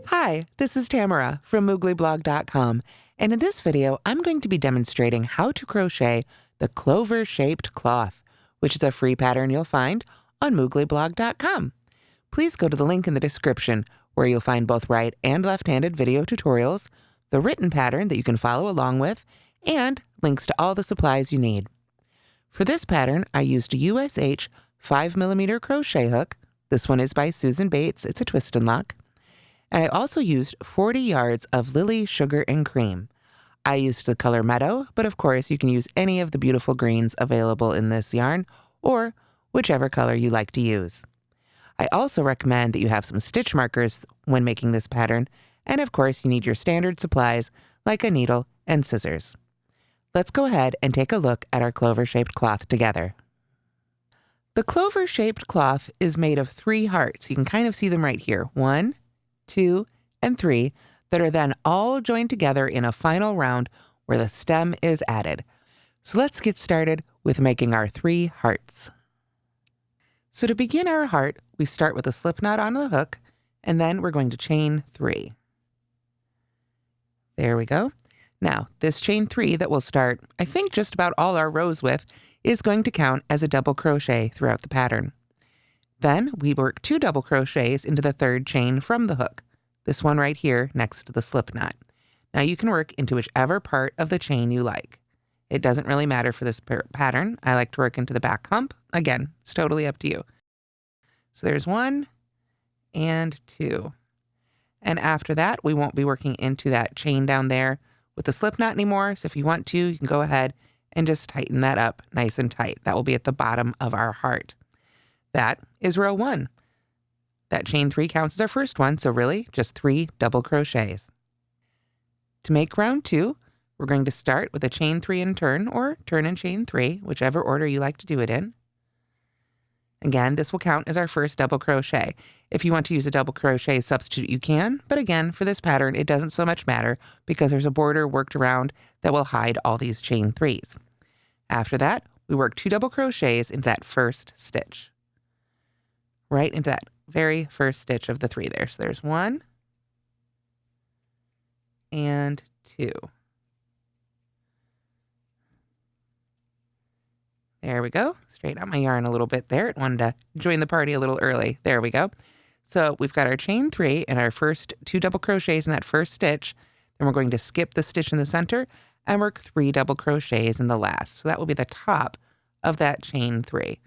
Hi, this is Tamara from mooglyblog.com, and in this video, I'm going to be demonstrating how to crochet the Clover-shaped cloth, which is a free pattern you'll find on mooglyblog.com. Please go to the link in the description where you'll find both right and left-handed video tutorials, the written pattern that you can follow along with, and links to all the supplies you need. For this pattern, I used a USH 5mm crochet hook. This one is by Susan Bates. It's a twist and lock. And I also used 40 yards of Lily Sugar and Cream. I used the color Meadow, but of course you can use any of the beautiful greens available in this yarn, or whichever color you like to use. I also recommend that you have some stitch markers when making this pattern, and of course you need your standard supplies like a needle and scissors. Let's go ahead and take a look at our clover-shaped cloth together. The clover-shaped cloth is made of 3 hearts. You can kind of see them right here. 1, 2, and 3 that are then all joined together in a final round where the stem is added. So let's get started with making our 3 hearts. So to begin our heart, we start with a slip knot on the hook, and then we're going to chain 3. There we go. Now, this chain 3 that we'll start, I think just about all our rows with, is going to count as a double crochet throughout the pattern. Then we work 2 double crochets into the 3rd chain from the hook, this one right here next to the slip knot. Now you can work into whichever part of the chain you like. It doesn't really matter for this pattern. I like to work into the back hump. Again, it's totally up to you. So there's 1 and 2. And after that, we won't be working into that chain down there with the slip knot anymore. So if you want to, you can go ahead and just tighten that up nice and tight. That will be at the bottom of our heart. That is row 1. That chain 3 counts as our first one, so really just 3 double crochets. To make round 2, we're going to start with a chain 3 and turn, or turn and chain 3, whichever order you like to do it in. Again, this will count as our first double crochet. If you want to use a double crochet substitute, you can, but again, for this pattern, it doesn't so much matter because there's a border worked around that will hide all these chain 3s. After that, we work 2 double crochets into that first stitch. Right into that very first stitch of the 3 there. So there's 1 and 2. There we go. Straighten out my yarn a little bit there. It wanted to join the party a little early. There we go. So we've got our chain 3 and our first 2 double crochets in that first stitch. Then we're going to skip the stitch in the center and work 3 double crochets in the last. So that will be the top of that chain 3.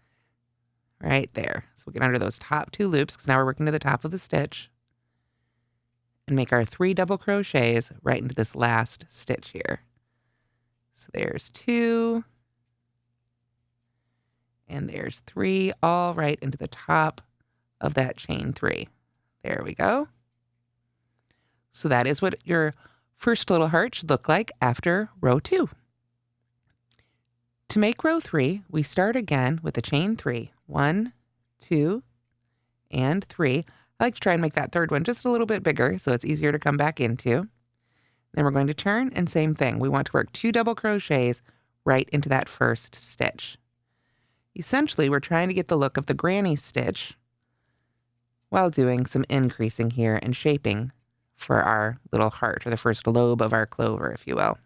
Right there. So we'll get under those top 2 loops because now we're working to the top of the stitch and make our 3 double crochets right into this last stitch here. So there's 2 and there's 3, all right into the top of that chain 3. There we go. So that is what your first little heart should look like after row 2. To make row 3, we start again with a chain 3. 1, 2, and 3. I like to try and make that 3rd one just a little bit bigger so it's easier to come back into. Then we're going to turn, and same thing. We want to work 2 double crochets right into that first stitch. Essentially, we're trying to get the look of the granny stitch while doing some increasing here and shaping for our little heart, or the first lobe of our clover, if you will.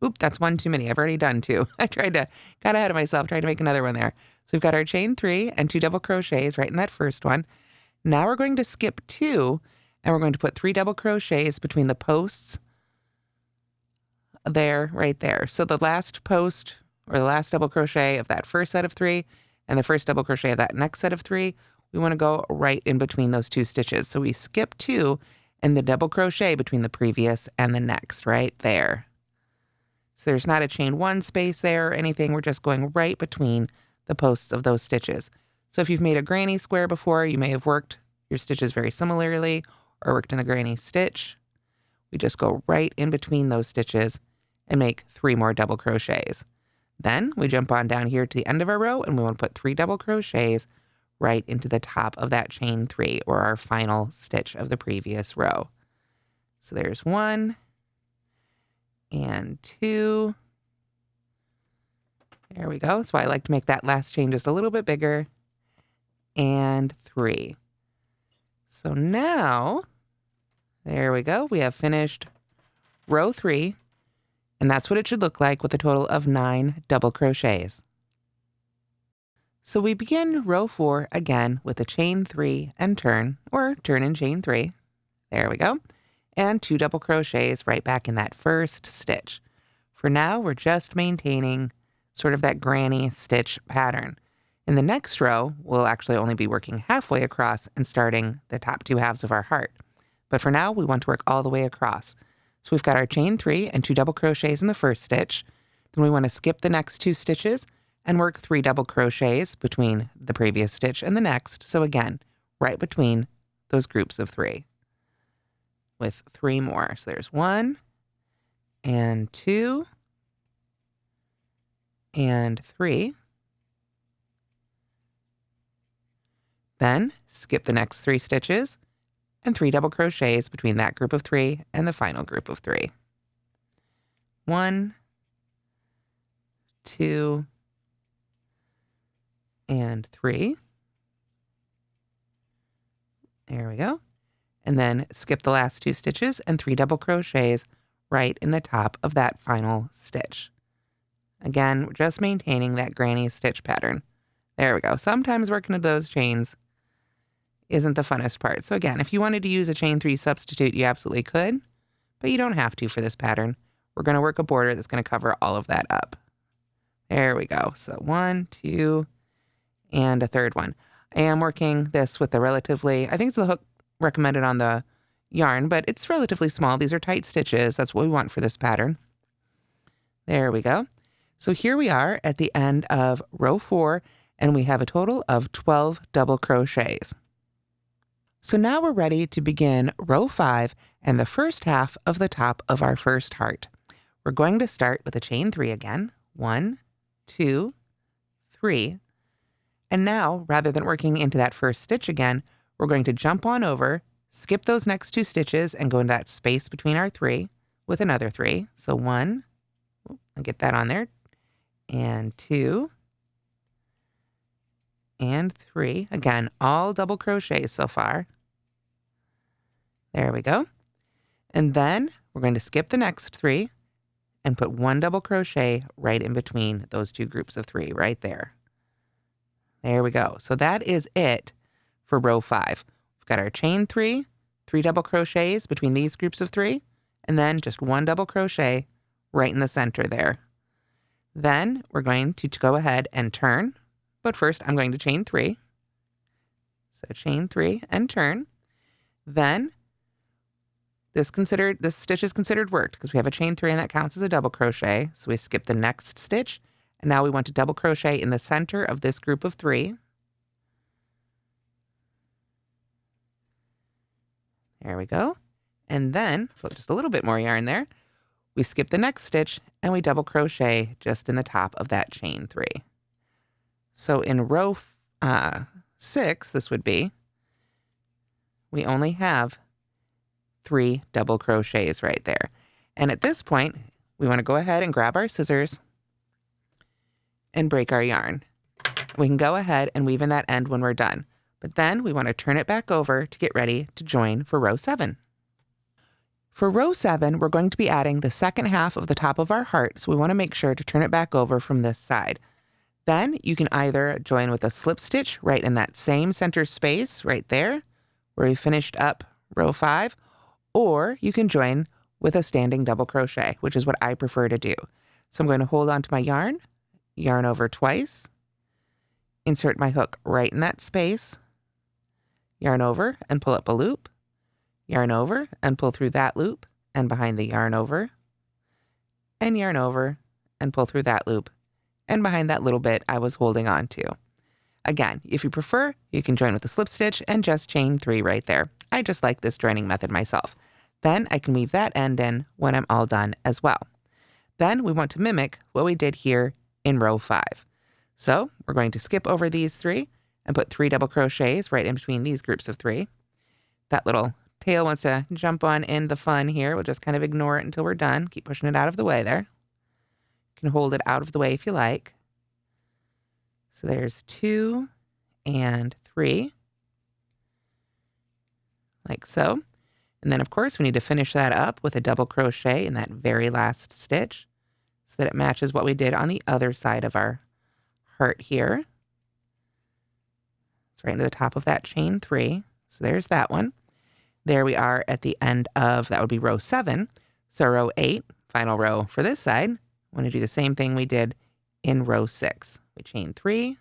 Oop, that's 1 too many. I've already done 2. Got ahead of myself, tried to make another one there. So we've got our chain 3 and 2 double crochets right in that first one. Now we're going to skip 2, and we're going to put 3 double crochets between the posts there, right there. So the last post, or the last double crochet of that first set of 3, and the first double crochet of that next set of 3, we want to go right in between those 2 stitches. So we skip 2 and the double crochet between the previous and the next, right there. So there's not a chain 1 space there or anything. We're just going right between the posts of those stitches. So if you've made a granny square before, you may have worked your stitches very similarly or worked in the granny stitch. We just go right in between those stitches and make 3 more double crochets. Then we jump on down here to the end of our row, and we want to put 3 double crochets right into the top of that chain 3, or our final stitch of the previous row. So there's 1 and 2. There we go. That's why I like to make that last chain just a little bit bigger. and 3. So now, there we go. We have finished row 3, and that's what it should look like with a total of 9 double crochets. So we begin row 4 again with a chain 3 and turn, or turn and chain 3. There we go. And 2 double crochets right back in that first stitch. For now, we're just maintaining sort of that granny stitch pattern. In the next row, we'll actually only be working halfway across and starting the top 2 halves of our heart. But for now, we want to work all the way across. So we've got our chain 3 and 2 double crochets in the first stitch. Then we want to skip the next 2 stitches and work 3 double crochets between the previous stitch and the next. So again, right between those groups of 3 with 3 more. So there's 1 and 2 and 3. Then skip the next 3 stitches and 3 double crochets between that group of 3 and the final group of 3. 1, 2, and 3. There we go. And then skip the last 2 stitches and 3 double crochets right in the top of that final stitch. Again, we're just maintaining that granny stitch pattern. There we go. Sometimes working with those chains isn't the funnest part. So again, if you wanted to use a chain 3 substitute, you absolutely could, but you don't have to for this pattern. We're going to work a border that's going to cover all of that up. There we go. So 1, 2, and a third one. I am working this with a relatively, I think it's the hook recommended on the yarn, but it's relatively small. These are tight stitches. That's what we want for this pattern. There we go. So here we are at the end of row 4, and we have a total of 12 double crochets. So now we're ready to begin row 5 and the first half of the top of our first heart. We're going to start with a chain 3 again. 1, 2, 3. And now, rather than working into that first stitch again, we're going to jump on over, skip those next 2 stitches, and go into that space between our 3 with another 3. So 1, I'll get that on there, and 2, and 3. Again, all double crochets so far. There we go. And then we're going to skip the next 3 and put 1 double crochet right in between those 2 groups of 3 right there. There we go. So that is it for row 5. We've got our chain 3, 3 double crochets between these groups of 3, and then just 1 double crochet right in the center there. Then we're going to go ahead and turn, but first I'm going to chain 3. So chain 3 and turn. Then this stitch is considered worked because we have a chain 3 and that counts as a double crochet. So we skip the next stitch, and now we want to double crochet in the center of this group of 3. There we go. And then, put just a little bit more yarn there, we skip the next stitch and we double crochet just in the top of that chain 3. So in row 6, this would be, we only have 3 double crochets right there. And at this point, we want to go ahead and grab our scissors and break our yarn. We can go ahead and weave in that end when we're done. But then we want to turn it back over to get ready to join for row 7. For row 7, we're going to be adding the second half of the top of our heart, so we want to make sure to turn it back over from this side. Then you can either join with a slip stitch right in that same center space right there, where we finished up row 5, or you can join with a standing double crochet, which is what I prefer to do. So I'm going to hold on to my yarn over twice, insert my hook right in that space, yarn over and pull up a loop, yarn over and pull through that loop and behind the yarn over, and yarn over and pull through that loop and behind that little bit I was holding on to. Again, if you prefer, you can join with a slip stitch and just chain 3 right there. I just like this joining method myself. Then I can weave that end in when I'm all done as well. Then we want to mimic what we did here in row 5. So we're going to skip over these 3 and put 3 double crochets right in between these groups of 3. That little tail wants to jump on in the fun here. We'll just kind of ignore it until we're done. Keep pushing it out of the way there. You can hold it out of the way if you like. So there's 2 and 3, like so. And then, of course, we need to finish that up with a double crochet in that very last stitch so that it matches what we did on the other side of our heart here. It's right into the top of that chain 3. So there's that one. There we are at the end of, that would be row 7. So row 8, final row for this side. I want to do the same thing we did in row 6. We chain 3.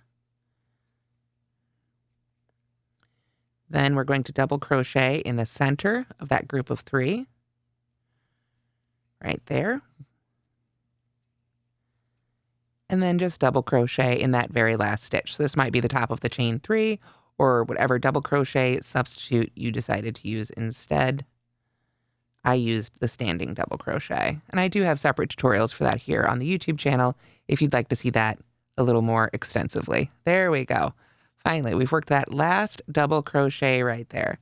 Then we're going to double crochet in the center of that group of 3. Right there. And then just double crochet in that very last stitch. So this might be the top of the chain 3 or whatever double crochet substitute you decided to use instead. I used the standing double crochet, and I do have separate tutorials for that here on the YouTube channel if you'd like to see that a little more extensively. There we go. Finally, we've worked that last double crochet right there.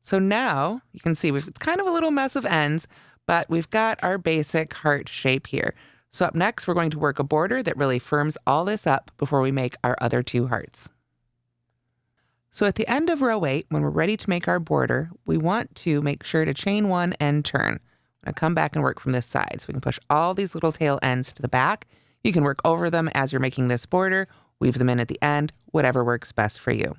So now you can see it's kind of a little mess of ends, but we've got our basic heart shape here. So up next, we're going to work a border that really firms all this up before we make our other 2 hearts. So at the end of row 8, when we're ready to make our border, we want to make sure to chain 1 and turn. I'm going to come back and work from this side. So we can push all these little tail ends to the back. You can work over them as you're making this border, weave them in at the end, whatever works best for you.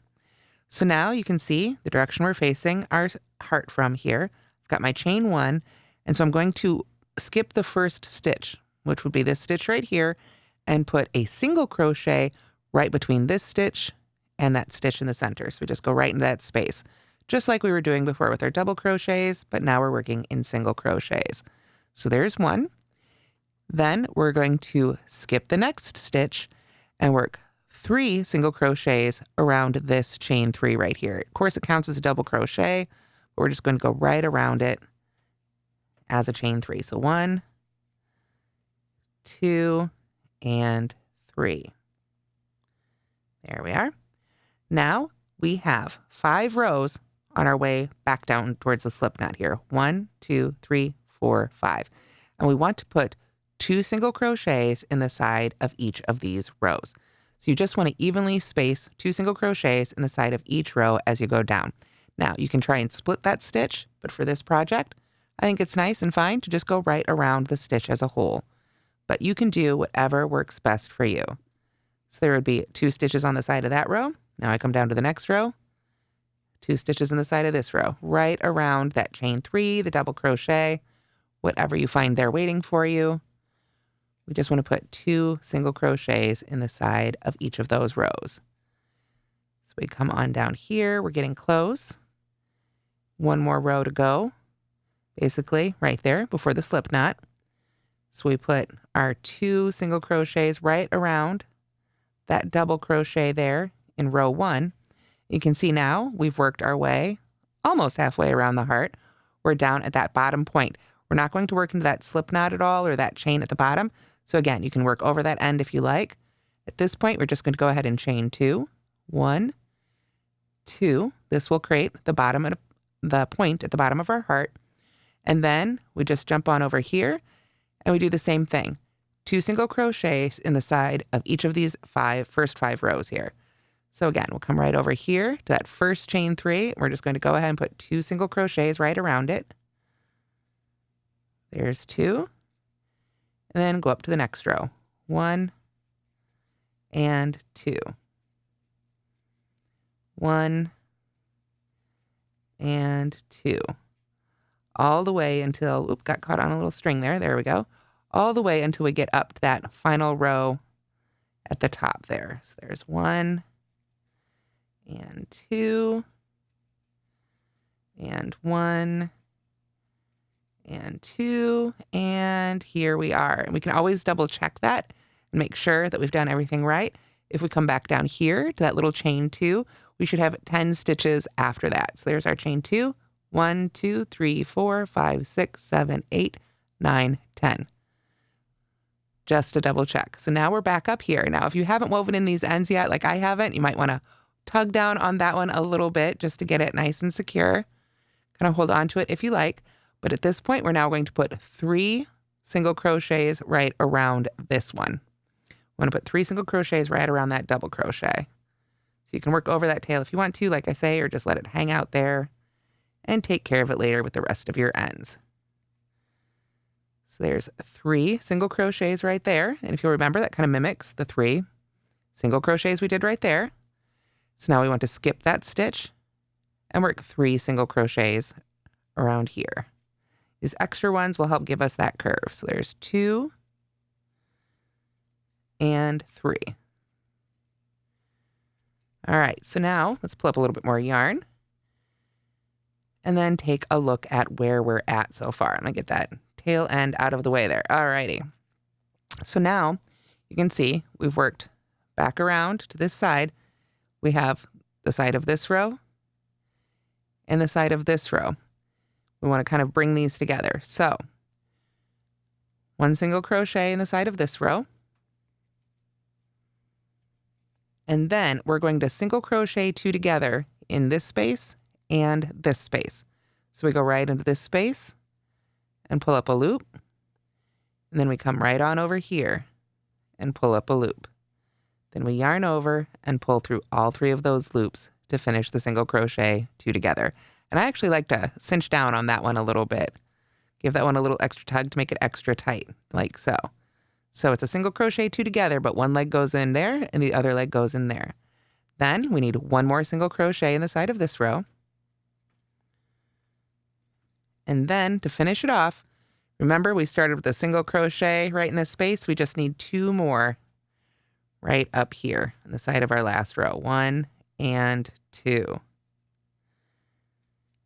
So now you can see the direction we're facing our heart from here. I've got my chain 1, and so I'm going to skip the first stitch, which would be this stitch right here, and put a single crochet right between this stitch and that stitch in the center. So we just go right into that space, just like we were doing before with our double crochets, but now we're working in single crochets. So there's 1. Then we're going to skip the next stitch and work 3 single crochets around this chain 3 right here. Of course, it counts as a double crochet, but we're just going to go right around it as a chain 3. So 1, 2, and 3. There we are. Now we have 5 rows on our way back down towards the slip knot here. 1, 2, 3, 4, 5. And we want to put 2 single crochets in the side of each of these rows. So you just want to evenly space 2 single crochets in the side of each row as you go down. Now you can try and split that stitch, but for this project, I think it's nice and fine to just go right around the stitch as a whole. But you can do whatever works best for you. So there would be 2 stitches on the side of that row. Now I come down to the next row, 2 stitches in the side of this row, right around that chain 3, the double crochet, whatever you find there waiting for you. We just want to put 2 single crochets in the side of each of those rows. So we come on down here, we're getting close. 1 more row to go, basically right there before the slip knot. So we put our 2 single crochets right around that double crochet there in row 1. You can see now we've worked our way almost halfway around the heart. We're down at that bottom point. We're not going to work into that slip knot at all or that chain at the bottom. So again, you can work over that end if you like. At this point, we're just going to go ahead and chain 2. 1, 2. This will create the bottom of the point at the bottom of our heart. And then we just jump on over here and we do the same thing. 2 single crochets in the side of each of these first 5 rows here. So again, we'll come right over here to that first chain 3. We're just going to go ahead and put 2 single crochets right around it. There's 2. And then go up to the next row. 1 and 2. 1 and 2. All the way until, got caught on a little string there. There we go. All the way until we get up to that final row at the top there. So there's 1 and 2 and 1 and 2, and here we are. And we can always double check that and make sure that we've done everything right. If we come back down here to that little chain 2, we should have 10 stitches after that. So there's our chain 2. 1, 2, 3, 4, 5, 6, 7, 8, 9, 10. Just to double check. So now we're back up here. Now, if you haven't woven in these ends yet, like I haven't, you might want to tug down on that one a little bit just to get it nice and secure. Kind of hold on to it if you like. But at this point, we're now going to put 3 single crochets right around this one. We want to put 3 single crochets right around that double crochet. So you can work over that tail if you want to, like I say, or just let it hang out there and take care of it later with the rest of your ends. So there's 3 single crochets right there. And if you'll remember, that kind of mimics the 3 single crochets we did right there. So now we want to skip that stitch and work 3 single crochets around here. These extra ones will help give us that curve. So there's 2 and 3. All right, so now let's pull up a little bit more yarn and then take a look at where we're at so far. I'm gonna get that tail end out of the way there. All righty. So now you can see we've worked back around to this side. We have the side of this row and the side of this row. We want to kind of bring these together. So 1 single crochet in the side of this row. And then we're going to single crochet 2 together in this space and this space. So we go right into this space and pull up a loop. And then we come right on over here and pull up a loop. Then we yarn over and pull through all 3 of those loops to finish the single crochet 2 together. And I actually like to cinch down on that one a little bit. Give that one a little extra tug to make it extra tight, like so. So it's a single crochet 2 together, but one leg goes in there and the other leg goes in there. Then we need 1 more single crochet in the side of this row. And then to finish it off, remember we started with a single crochet right in this space. We just need 2 more right up here on the side of our last row. 1 and 2.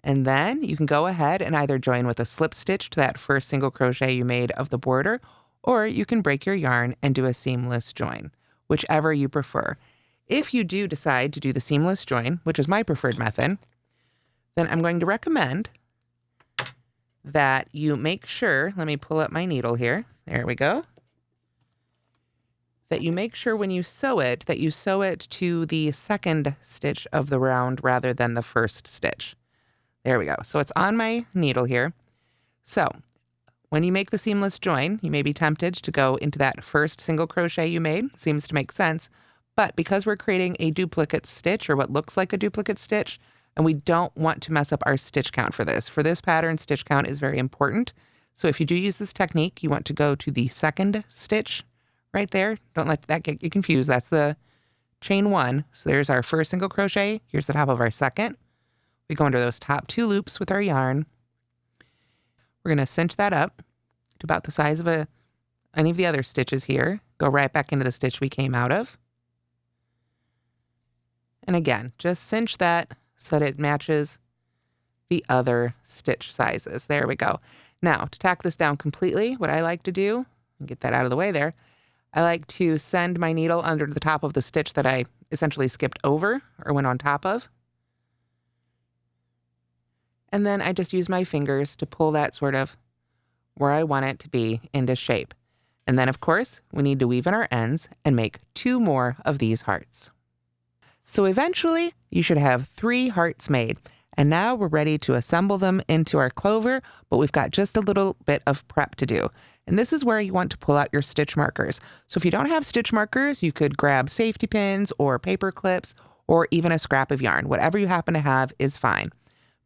And then you can go ahead and either join with a slip stitch to that first single crochet you made of the border, or you can break your yarn and do a seamless join, whichever you prefer. If you do decide to do the seamless join, which is my preferred method, then I'm going to recommend that you make sure, let me pull up my needle here, there we go, that you make sure when you sew it, that you sew it to the second stitch of the round rather than the first stitch. There we go. So it's on my needle here. So when you make the seamless join, you may be tempted to go into that first single crochet you made. Seems to make sense. But because we're creating a duplicate stitch, or what looks like a duplicate stitch, and we don't want to mess up our stitch count for this. For this pattern, stitch count is very important. So if you do use this technique, you want to go to the second stitch right there. Don't let that get you confused. That's the chain 1. So there's our first single crochet. Here's the top of our second. We go under those top 2 loops with our yarn. We're going to cinch that up to about the size of any of the other stitches here. Go right back into the stitch we came out of. And again, just cinch that so that it matches the other stitch sizes. There we go. Now, to tack this down completely, what I like to do, and get that out of the way there, I like to send my needle under the top of the stitch that I essentially skipped over or went on top of. And then I just use my fingers to pull that sort of where I want it to be into shape. And then, of course, we need to weave in our ends and make 2 more of these hearts. So eventually, you should have 3 hearts made. And now we're ready to assemble them into our clover, but we've got just a little bit of prep to do. And this is where you want to pull out your stitch markers. So if you don't have stitch markers, you could grab safety pins or paper clips or even a scrap of yarn. Whatever you happen to have is fine.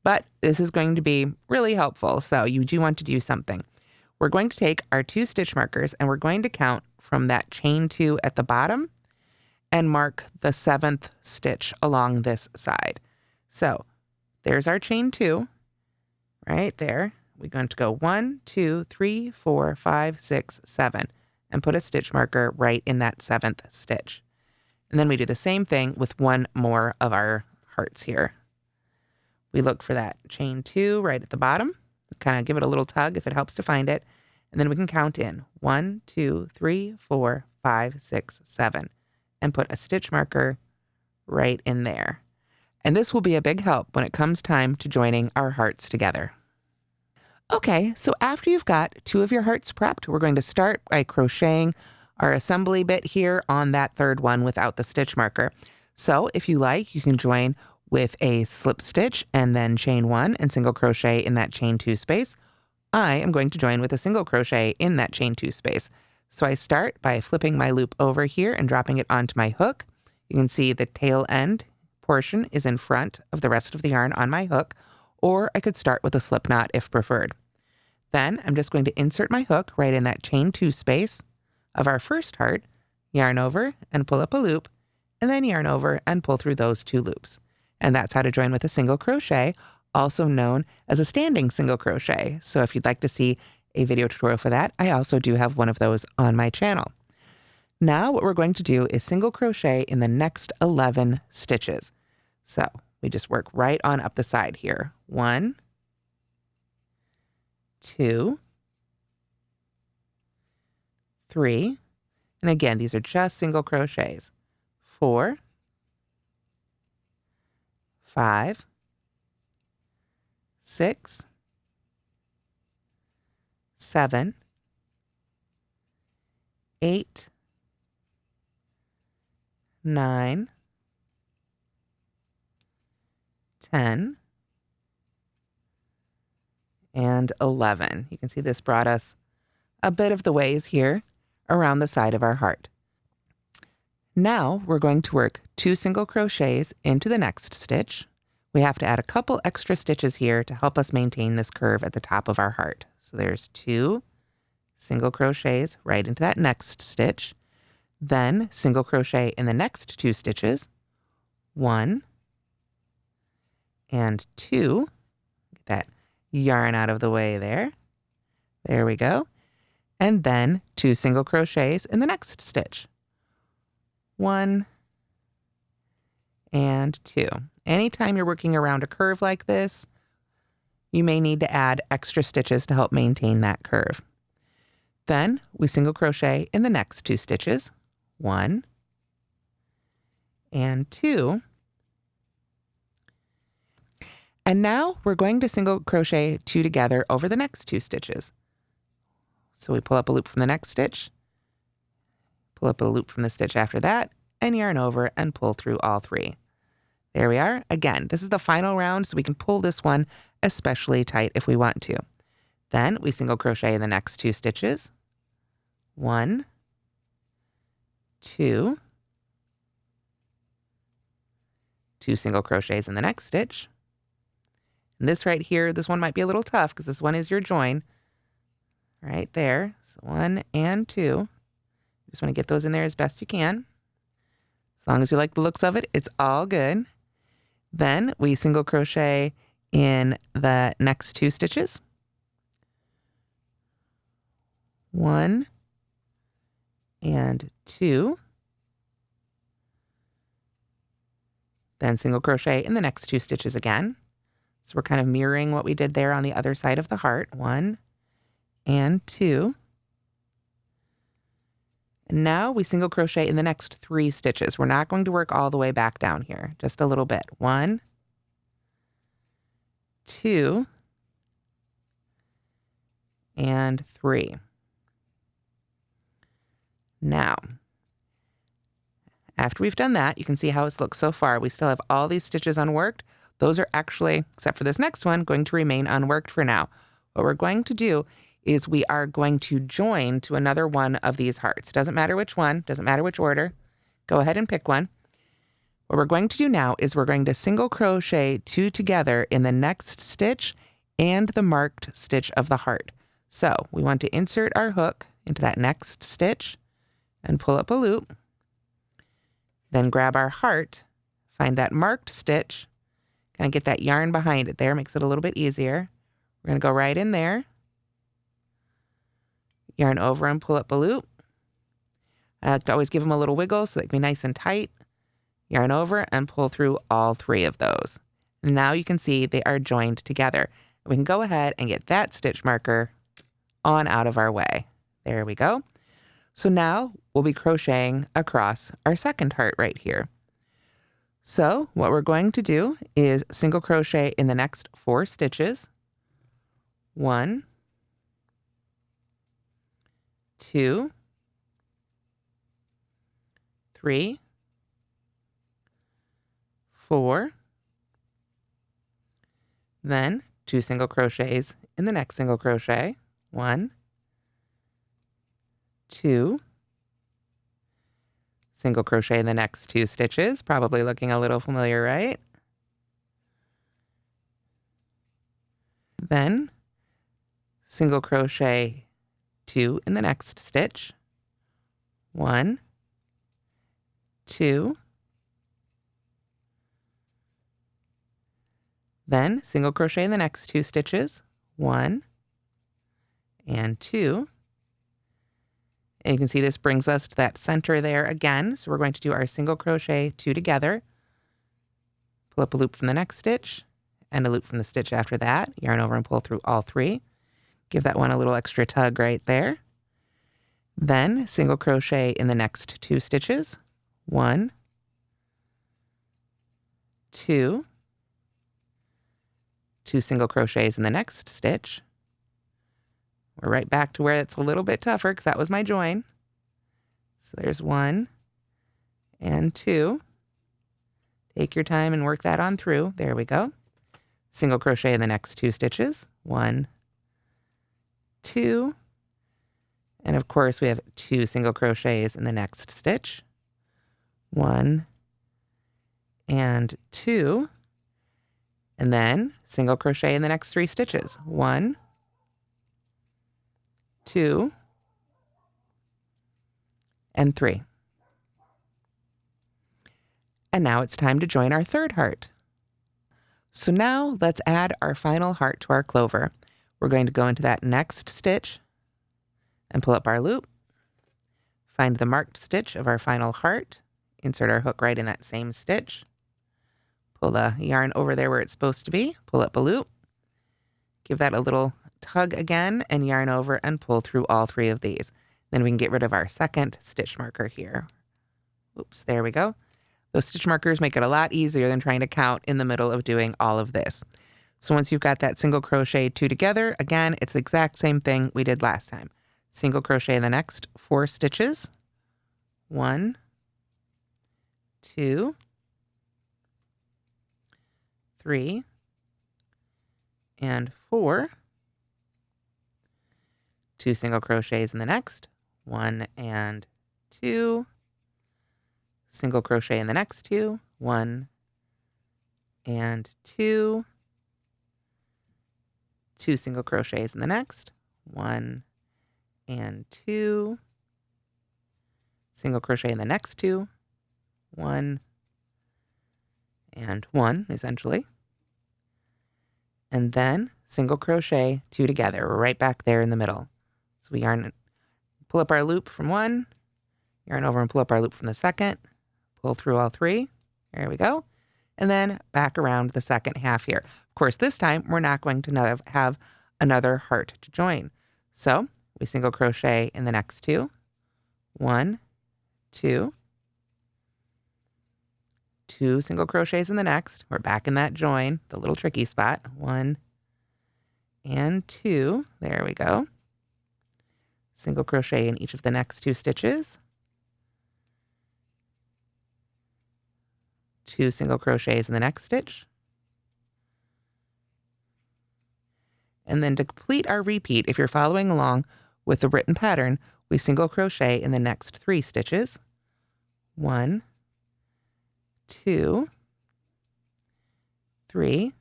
But this is going to be really helpful, so you do want to do something. We're going to take our 2 stitch markers and we're going to count from that chain 2 at the bottom and mark the 7th stitch along this side. So there's our chain 2 right there. We're going to go 1, 2, 3, 4, 5, 6, 7 and put a stitch marker right in that 7th stitch. And then we do the same thing with 1 more of our hearts here. We look for that chain 2 right at the bottom, kind of give it a little tug if it helps to find it, and then we can count in 1, 2, 3, 4, 5, 6, 7, and put a stitch marker right in there. And this will be a big help when it comes time to joining our hearts together. Okay, so after you've got 2 of your hearts prepped, we're going to start by crocheting our assembly bit here on that 3rd one without the stitch marker. So if you like, you can join with a slip stitch and then chain 1 and single crochet in that chain 2 space. I am going to join with a single crochet in that chain 2 space. So I start by flipping my loop over here and dropping it onto my hook. You can see the tail end portion is in front of the rest of the yarn on my hook, or I could start with a slip knot if preferred. Then I'm just going to insert my hook right in that chain 2 space of our first heart, yarn over and pull up a loop, and then yarn over and pull through those 2 loops. And that's how to join with a single crochet, also known as a standing single crochet. So if you'd like to see a video tutorial for that, I also do have one of those on my channel. Now what we're going to do is single crochet in the next 11 stitches. So we just work right on up the side here. 1, 2, 3, and again, these are just single crochets. 4, 5, 6, 7, 8, 9, 10, and 11. You can see this brought us a bit of the ways here around the side of our heart. Now we're going to work 2 single crochets into the next stitch. We have to add a couple extra stitches here to help us maintain this curve at the top of our heart. So there's 2 single crochets right into that next stitch. Then single crochet in the next 2 stitches, 1 and 2. Get that yarn out of the way there. There we go. And then 2 single crochets in the next stitch, 1 and 2. Anytime you're working around a curve like this, you may need to add extra stitches to help maintain that curve. Then we single crochet in the next 2 stitches, 1 and 2. And now we're going to single crochet 2 together over the next 2 stitches. So we pull up a loop from the next stitch, pull up a loop from the stitch after that, and yarn over and pull through all 3. There we are. Again, this is the final round, so we can pull this one especially tight if we want to. Then we single crochet in the next 2 stitches, 1, 2, 2 single crochets in the next stitch. And this right here, this one might be a little tough because this one is your join right there. So 1 and 2. Just want to get those in there as best you can. As long as you like the looks of it, it's all good. Then we single crochet in the next 2 stitches. 1 and 2. Then single crochet in the next 2 stitches again. So we're kind of mirroring what we did there on the other side of the heart. 1 and 2. And now we single crochet in the next 3 stitches. We're not going to work all the way back down here, just a little bit. 1, 2, and 3. Now, after we've done that, you can see how it's looked so far. We still have all these stitches unworked. Those are actually, except for this next one, going to remain unworked for now. What we're going to do is we are going to join to another one of these hearts. Doesn't matter which one, doesn't matter which order. Go ahead and pick one. What we're going to do now is we're going to single crochet 2 together in the next stitch and the marked stitch of the heart. So we want to insert our hook into that next stitch and pull up a loop. Then grab our heart, find that marked stitch, kind of get that yarn behind it there, makes it a little bit easier. We're going to go right in there. Yarn over and pull up a loop. I like to always give them a little wiggle so they can be nice and tight. Yarn over and pull through all 3 of those. And now you can see they are joined together. We can go ahead and get that stitch marker on out of our way. There we go. So now we'll be crocheting across our second heart right here. So what we're going to do is single crochet in the next 4 stitches. 1, 2, 3, 4, then 2 single crochets in the next single crochet. 1, 2, Single crochet in the next 2 stitches, probably looking a little familiar, right? Then single crochet 2 in the next stitch. 1, 2. Then single crochet in the next 2 stitches. 1 and 2. And you can see this brings us to that center there again. So we're going to do our single crochet 2 together. Pull up a loop from the next stitch and a loop from the stitch after that. Yarn over and pull through all 3. Give that one a little extra tug right there. Then single crochet in the next 2 stitches. 1, 2. 2 single crochets in the next stitch. We're right back to where it's a little bit tougher because that was my join. So there's 1 and 2. Take your time and work that on through. There we go. Single crochet in the next 2 stitches. 1, 2. And of course we have 2 single crochets in the next stitch. 1 and 2. And then single crochet in the next 3 stitches. 1, 2, and 3. And now it's time to join our third heart. So now let's add our final heart to our clover. We're going to go into that next stitch and pull up our loop. Find the marked stitch of our final heart. Insert our hook right in that same stitch. Pull the yarn over there where it's supposed to be. Pull up a loop. Give that a little tug again and yarn over and pull through all 3 of these. Then we can get rid of our second stitch marker here. Oops, there we go. Those stitch markers make it a lot easier than trying to count in the middle of doing all of this. So once you've got that single crochet 2 together, again, it's the exact same thing we did last time. Single crochet in the next 4 stitches. 1, 2, 3, and 4. 2 single crochets in the next. 1 and 2. Single crochet in the next 2. 1 and 2. 2 single crochets in the next. 1 and 2. Single crochet in the next 2. 1 and 1, essentially. And then single crochet 2 together. We're right back there in the middle. So we pull up our loop from 1, yarn over and pull up our loop from the second, pull through all 3. There we go. And then back around the second half here. Of course, this time we're not going to have another heart to join. So we single crochet in the next 2. 1, 2. 2 single crochets in the next. We're back in that join, the little tricky spot. 1 and 2. There we go. Single crochet in each of the next 2 stitches. 2 single crochets in the next stitch. And then to complete our repeat, if you're following along with the written pattern, we single crochet in the next 3 stitches. 1, 2, 3.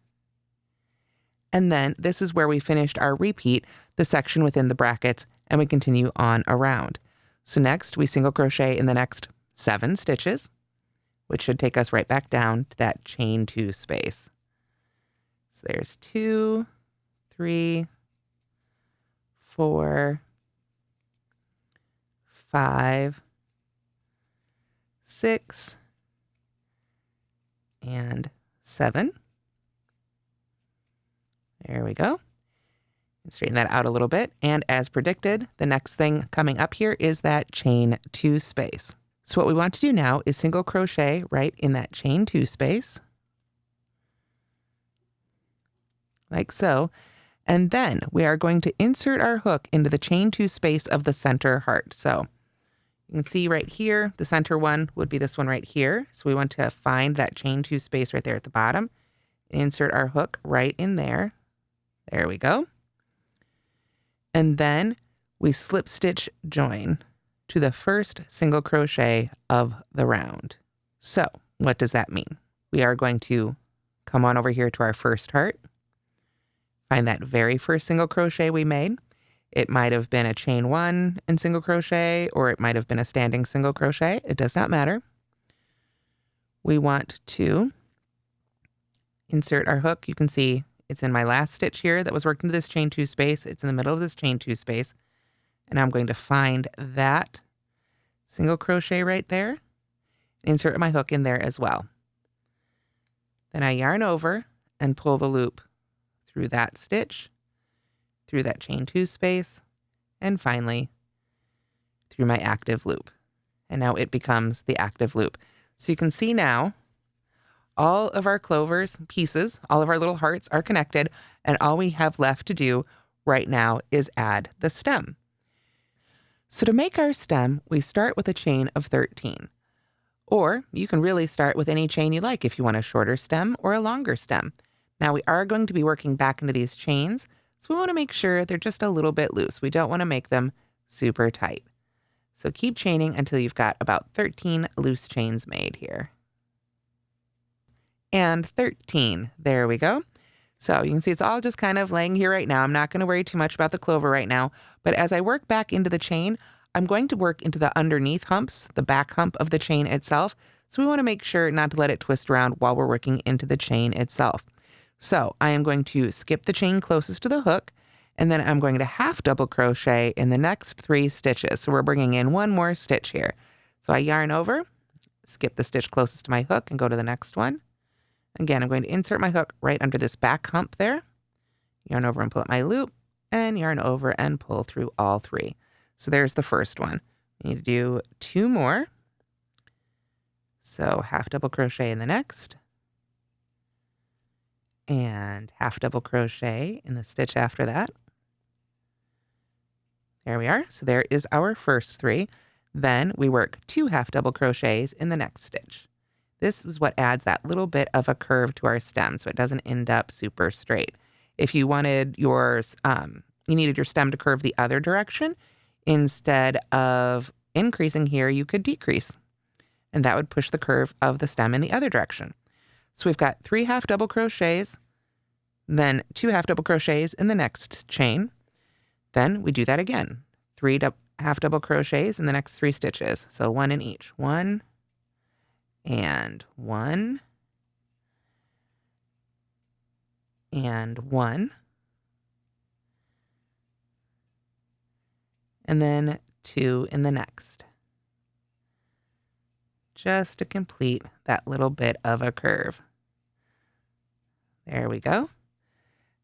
And then this is where we finished our repeat, the section within the brackets, and we continue on around. So next we single crochet in the next 7 stitches, which should take us right back down to that chain 2 space. So there's 2, 3, 4, 5, 6, and 7. There we go. And straighten that out a little bit. And as predicted, the next thing coming up here is that chain 2 space. So what we want to do now is single crochet right in that chain 2 space, like so. And then we are going to insert our hook into the chain 2 space of the center heart. So you can see right here, the center one would be this one right here. So we want to find that chain 2 space right there at the bottom, and insert our hook right in there. There we go. And then we slip stitch join to the first single crochet of the round. So what does that mean? We are going to come on over here to our first heart, find that very first single crochet we made. It might have been a chain 1 and single crochet, or it might have been a standing single crochet. It does not matter. We want to insert our hook. You can see it's in my last stitch here that was worked into this chain 2 space. It's in the middle of this chain 2 space. And I'm going to find that single crochet right there, insert my hook in there as well. Then I yarn over and pull the loop through that stitch, through that chain 2 space, and finally through my active loop. And now it becomes the active loop. So you can see now all of our Clover's pieces, all of our little hearts are connected, and all we have left to do right now is add the stem. So to make our stem, we start with a chain of 13. Or you can really start with any chain you like if you want a shorter stem or a longer stem. Now we are going to be working back into these chains, so we want to make sure they're just a little bit loose. We don't want to make them super tight. So keep chaining until you've got about 13 loose chains made here. And 13, there we go. So you can see it's all just kind of laying here right now. I'm not going to worry too much about the clover right now, but as I work back into the chain, I'm going to work into the underneath humps, the back hump of the chain itself. So we want to make sure not to let it twist around while we're working into the chain itself. So I am going to skip the chain closest to the hook, and then I'm going to half double crochet in the next 3 stitches. So we're bringing in 1 more stitch here. So I yarn over, skip the stitch closest to my hook, and go to the next one. Again, I'm going to insert my hook right under this back hump there, yarn over and pull up my loop, and yarn over and pull through all 3. So there's the first one. We need to do 2 more. So half double crochet in the next, and half double crochet in the stitch after that. There we are. So there is our first 3. Then we work 2 half double crochets in the next stitch. This is what adds that little bit of a curve to our stem, so it doesn't end up super straight. If you wanted yours, you needed your stem to curve the other direction, instead of increasing here, you could decrease, and that would push the curve of the stem in the other direction. So we've got 3 half double crochets, then 2 half double crochets in the next chain. Then we do that again, 3 half double crochets in the next 3 stitches. So 1 in each. 1 and 1 and 1, and then 2 in the next, just to complete that little bit of a curve. There we go.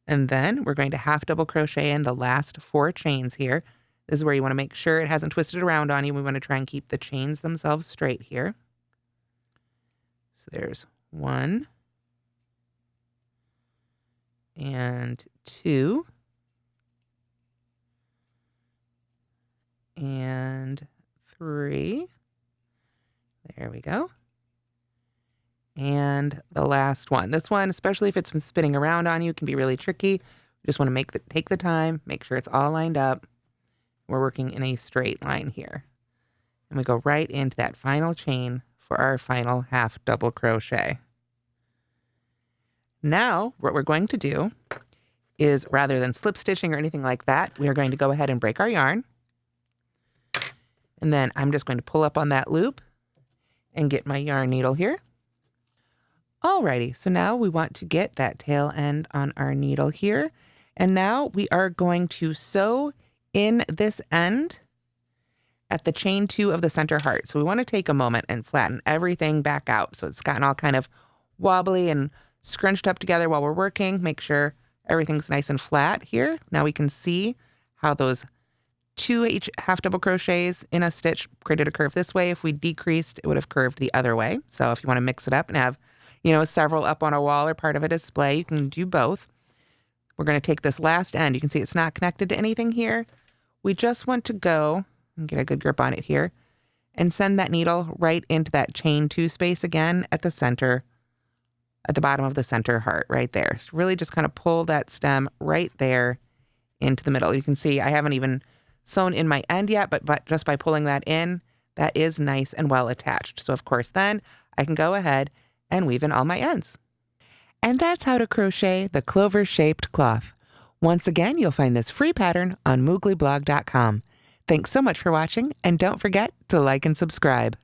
And then we're going to half double crochet in the last 4 chains here. This is where you want to make sure it hasn't twisted around on you. We want to try and keep the chains themselves straight here. So there's 1 and 2 and 3. There we go. And the last one. This one, especially if it's been spinning around on you, can be really tricky. You just want to take the time, make sure it's all lined up. We're working in a straight line here. And we go right into that final chain for our final half double crochet. Now, what we're going to do is, rather than slip stitching or anything like that, we are going to go ahead and break our yarn. And then I'm just going to pull up on that loop and get my yarn needle here. Alrighty, so now we want to get that tail end on our needle here. And now we are going to sew in this end at the chain 2 of the center heart. So we want to take a moment and flatten everything back out. So it's gotten all kind of wobbly and scrunched up together while we're working. Make sure everything's nice and flat here. Now we can see how those 2 each half double crochets in a stitch created a curve this way. If we decreased, it would have curved the other way. So if you want to mix it up and have, several up on a wall or part of a display, you can do both. We're going to take this last end. You can see it's not connected to anything here. We just want to go and get a good grip on it here and send that needle right into that chain 2 space again at the center, at the bottom of the center heart right there. So really just kind of pull that stem right there into the middle. You can see I haven't even sewn in my end yet, but just by pulling that in, that is nice and well attached. So of course then I can go ahead and weave in all my ends. And that's how to crochet the clover-shaped cloth. Once again, you'll find this free pattern on mooglyblog.com. Thanks so much for watching, and don't forget to like and subscribe.